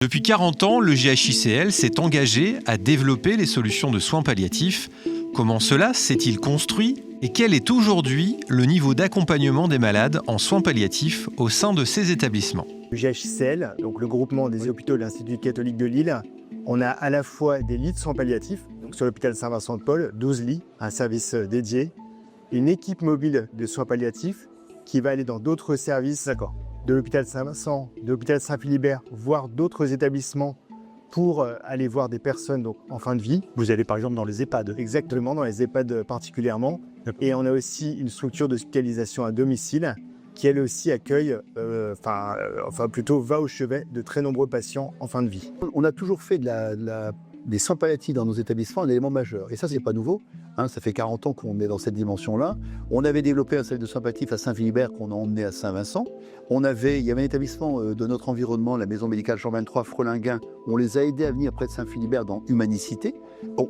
Depuis 40 ans, le GHICL s'est engagé à développer les solutions de soins palliatifs. Comment cela s'est-il construit et quel est aujourd'hui le niveau d'accompagnement des malades en soins palliatifs au sein de ces établissements? Le GHICL, donc le groupement des hôpitaux de l'Institut catholique de Lille, on a à la fois des lits de soins palliatifs, donc sur l'hôpital Saint-Vincent-de-Paul, 12 lits, un service dédié, une équipe mobile de soins palliatifs qui va aller dans d'autres services de l'hôpital Saint-Vincent, de l'hôpital Saint-Philibert, voire d'autres établissements pour aller voir des personnes donc, en fin de vie. Vous allez par exemple dans les EHPAD? Exactement, dans les EHPAD particulièrement. Et on a aussi une structure d'hospitalisation à domicile qui elle aussi accueille, plutôt va au chevet de très nombreux patients en fin de vie. On a toujours fait des soins palliatifs dans nos établissements un élément majeur. Et ça, c'est pas nouveau. Ça fait 40 ans qu'on est dans cette dimension-là. On avait développé un service de soins palliatifs à Saint-Philibert qu'on a emmené à Saint-Vincent. Il y avait un établissement de notre environnement, la maison médicale Jean 23 Frelinguin. On les a aidés à venir près de Saint-Philibert dans Humanicité.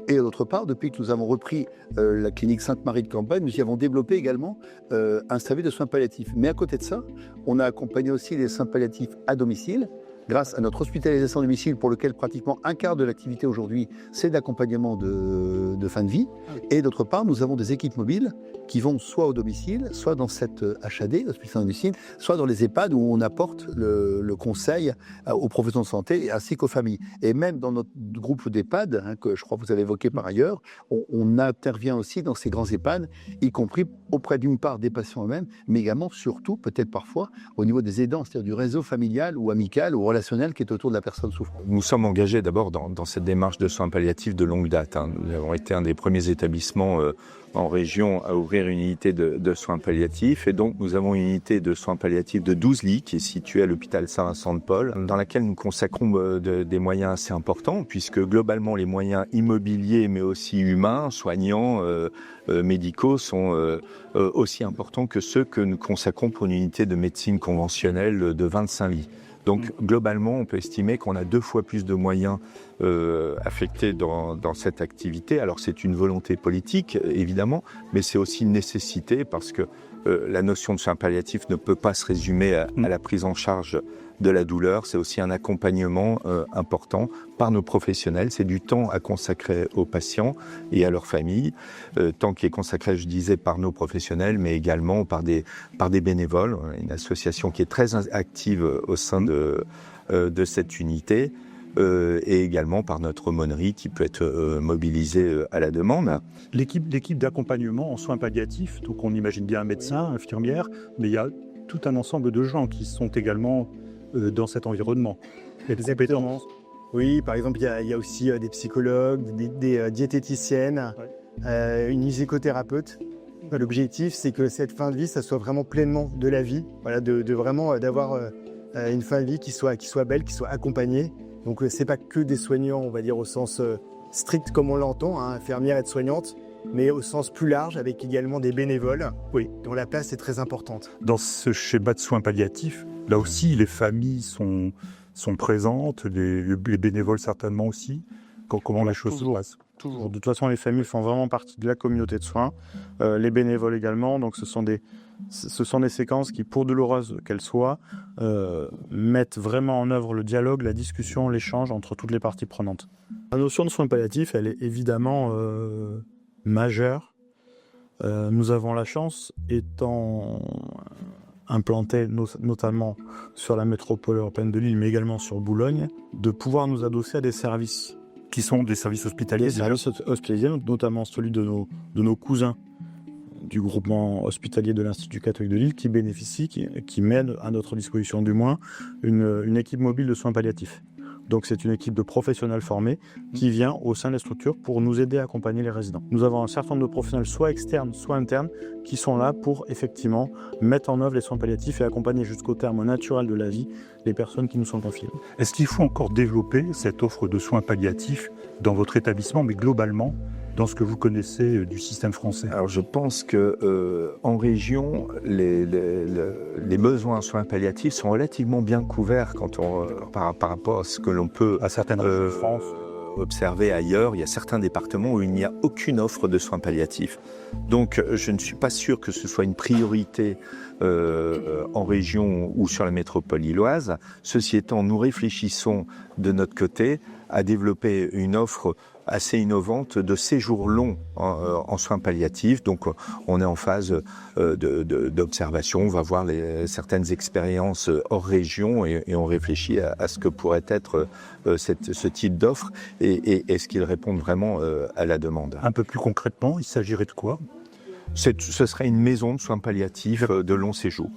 Et d'autre part, depuis que nous avons repris la clinique Sainte-Marie de Campagne, nous y avons développé également un service de soins palliatifs. Mais à côté de ça, on a accompagné aussi les soins palliatifs à domicile, grâce à notre hospitalisation à domicile pour lequel pratiquement un quart de l'activité aujourd'hui, c'est de l'accompagnement de fin de vie. Et d'autre part, nous avons des équipes mobiles qui vont soit au domicile, soit dans cette HAD, l'hospitalisation à domicile, soit dans les EHPAD où on apporte le conseil aux professionnels de santé ainsi qu'aux familles. Et même dans notre groupe d'EHPAD, que je crois que vous avez évoqué par ailleurs, on intervient aussi dans ces grands EHPAD, y compris auprès d'une part des patients eux-mêmes, mais également, surtout, peut-être parfois, au niveau des aidants, c'est-à-dire du réseau familial ou amical ou relationnel qui est autour de la personne souffrante. Nous sommes engagés d'abord dans cette démarche de soins palliatifs de longue date. Nous avons été un des premiers établissements en région à ouvrir une unité de soins palliatifs. Et donc, nous avons une unité de soins palliatifs de 12 lits qui est située à l'hôpital Saint-Vincent-de-Paul, dans laquelle nous consacrons des moyens assez importants, puisque globalement, les moyens immobiliers, mais aussi humains, soignants, médicaux, sont aussi importants que ceux que nous consacrons pour une unité de médecine conventionnelle de 25 lits. Donc, globalement, on peut estimer qu'on a 2 fois plus de moyens affectés dans cette activité. Alors, c'est une volonté politique, évidemment, mais c'est aussi une nécessité parce que la notion de soins palliatifs ne peut pas se résumer à la prise en charge de la douleur. C'est aussi un accompagnement important par nos professionnels. C'est du temps à consacrer aux patients et à leurs familles. Temps qui est consacré, je disais, par nos professionnels, mais également par des bénévoles. Une association qui est très active au sein de cette unité. Et également par notre aumônerie qui peut être mobilisée à la demande. L'équipe d'accompagnement en soins palliatifs, donc on imagine bien un médecin, infirmière, mais il y a tout un ensemble de gens qui sont également dans cet environnement. Il y a des compétences. Oui, par exemple, il y a aussi des psychologues, des diététiciennes, une musicothérapeute. L'objectif, c'est que cette fin de vie, ça soit vraiment pleinement de la vie, voilà, d'avoir une fin de vie qui soit belle, qui soit accompagnée. Donc, c'est pas que des soignants, on va dire, au sens strict comme on l'entend, infirmière, aide-soignante, mais au sens plus large, avec également des bénévoles, dont la place est très importante. Dans ce schéma de soins palliatifs, là aussi, les familles sont présentes, les bénévoles certainement aussi. Comment la chose se passe? Toujours. De toute façon, les familles font vraiment partie de la communauté de soins, les bénévoles également. Donc, ce sont des séquences qui, pour douloureuses qu'elles soient, mettent vraiment en œuvre le dialogue, la discussion, l'échange entre toutes les parties prenantes. La notion de soins palliatifs, elle est évidemment majeure. Nous avons la chance, étant implantés notamment sur la métropole européenne de Lille, mais également sur Boulogne, de pouvoir nous adosser à des services qui sont des services hospitaliers. Des services hospitaliers, notamment celui de nos cousins du groupement hospitalier de l'Institut catholique de Lille, qui bénéficient, qui mènent à notre disposition du moins, une équipe mobile de soins palliatifs. Donc c'est une équipe de professionnels formés qui vient au sein des structures pour nous aider à accompagner les résidents. Nous avons un certain nombre de professionnels, soit externes, soit internes, qui sont là pour effectivement mettre en œuvre les soins palliatifs et accompagner jusqu'au terme naturel de la vie les personnes qui nous sont confiées. Est-ce qu'il faut encore développer cette offre de soins palliatifs dans votre établissement, mais globalement dans ce que vous connaissez du système français? Alors je pense que en région, les besoins en soins palliatifs sont relativement bien couverts quand par rapport à ce que l'on peut à certaines régions de France. observé ailleurs, il y a certains départements où il n'y a aucune offre de soins palliatifs. Donc je ne suis pas sûr que ce soit une priorité en région ou sur la métropole lilloise. Ceci étant, nous réfléchissons de notre côté à développer une offre assez innovante de séjours longs en soins palliatifs. Donc on est en phase d'observation, on va voir certaines expériences hors région et on réfléchit à ce que pourrait être ce type d'offre et est-ce qu'ils répondent vraiment à la demande. Un peu plus concrètement, il s'agirait de quoi ? Ce serait une maison de soins palliatifs de long séjour.